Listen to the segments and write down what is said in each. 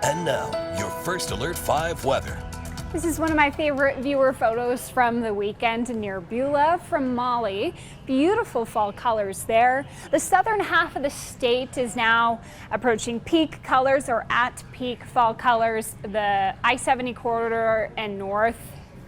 And now, your First Alert 5 weather. This is one of my favorite viewer photos from the weekend near Beulah from Mali. Beautiful fall colors there. The southern half of the state is now approaching peak colors or at peak fall colors. The I-70 corridor and north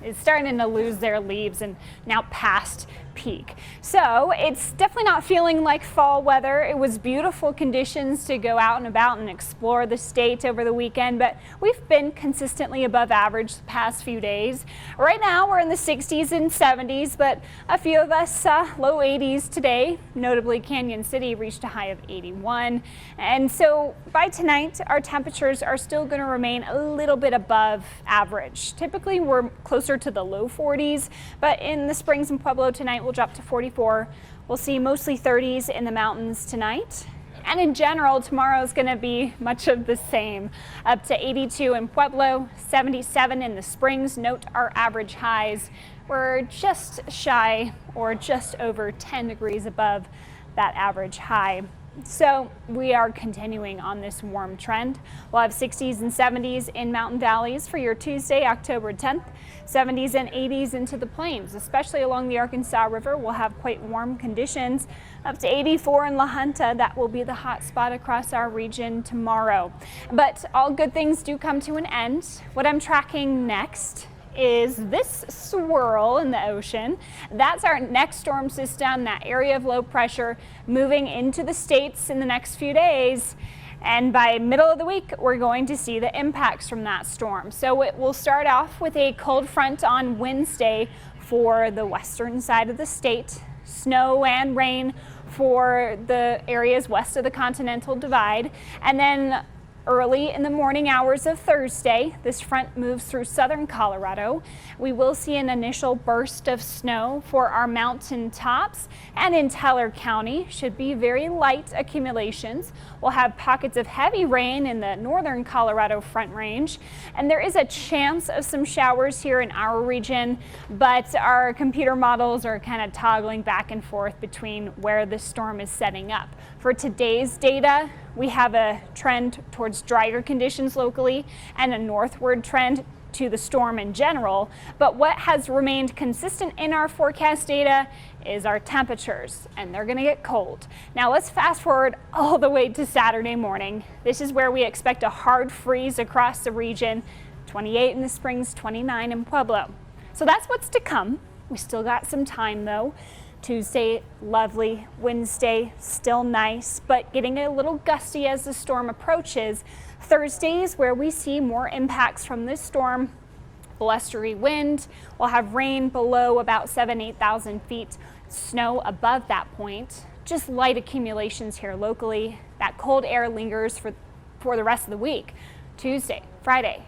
is starting to lose their leaves and now past peak. So it's definitely not feeling like fall weather. It was beautiful conditions to go out and about and explore the state over the weekend, but we've been consistently above average the past few days. Right now we're in the 60s and 70s, but a few of us low 80s today. Notably, Canyon City reached a high of 81. And so by tonight, our temperatures are still going to remain a little bit above average. Typically we're closer to the low 40s, but in the Springs and Pueblo tonight we'll drop to 44. We'll see mostly 30s in the mountains tonight. And in general, tomorrow is going to be much of the same. Up to 82 in Pueblo, 77 in the Springs. Note our average highs. We're just shy or just over 10 degrees above that average high. So we are continuing on this warm trend. We'll have 60s and 70s in mountain valleys for your Tuesday, October 10th. 70s and 80s into the plains, especially along the Arkansas River. We'll have quite warm conditions. Up to 84 in La Junta. That will be the hot spot across our region tomorrow. But all good things do come to an end. What I'm tracking next is this swirl in the ocean. That's our next storm system, that area of low pressure moving into the states in the next few days. And by middle of the week, we're going to see the impacts from that storm. So it will start off with a cold front on Wednesday for the western side of the state. Snow and rain for the areas west of the Continental Divide. And then early in the morning hours of Thursday, this front moves through southern Colorado. We will see an initial burst of snow for our mountain tops, and in Teller County should be very light accumulations. We'll have pockets of heavy rain in the northern Colorado Front Range, and there is a chance of some showers here in our region, but our computer models are kind of toggling back and forth between where the storm is setting up. For today's data, we have a trend towards drier conditions locally and a northward trend to the storm in general. But what has remained consistent in our forecast data is our temperatures, and they're going to get cold. Now let's fast forward all the way to Saturday morning. This is where we expect a hard freeze across the region, 28 in the Springs, 29 in Pueblo. So that's what's to come. We still got some time though. Tuesday, lovely. Wednesday, still nice, but getting a little gusty as the storm approaches. Thursday is where we see more impacts from this storm. Blustery wind. We'll have rain below about 8,000 feet. Snow above that point. Just light accumulations here locally. That cold air lingers for the rest of the week. Thursday, Friday,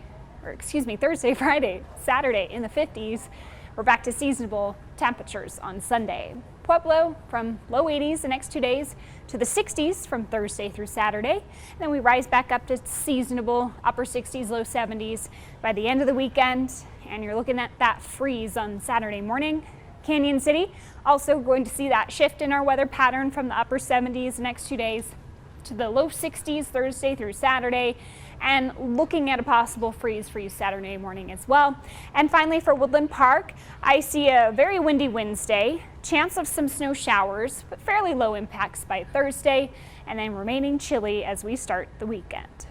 Saturday in the 50s. We're back to seasonable temperatures on Sunday. Pueblo from low 80s the next 2 days to the 60s from Thursday through Saturday. And then we rise back up to seasonable upper 60s, low 70s by the end of the weekend. And you're looking at that freeze on Saturday morning. Canyon City also going to see that shift in our weather pattern from the upper 70s the next 2 days to the low 60s Thursday through Saturday, and looking at a possible freeze for you Saturday morning as well. And finally for Woodland Park, I see a very windy Wednesday, chance of some snow showers, but fairly low impacts by Thursday, and then remaining chilly as we start the weekend.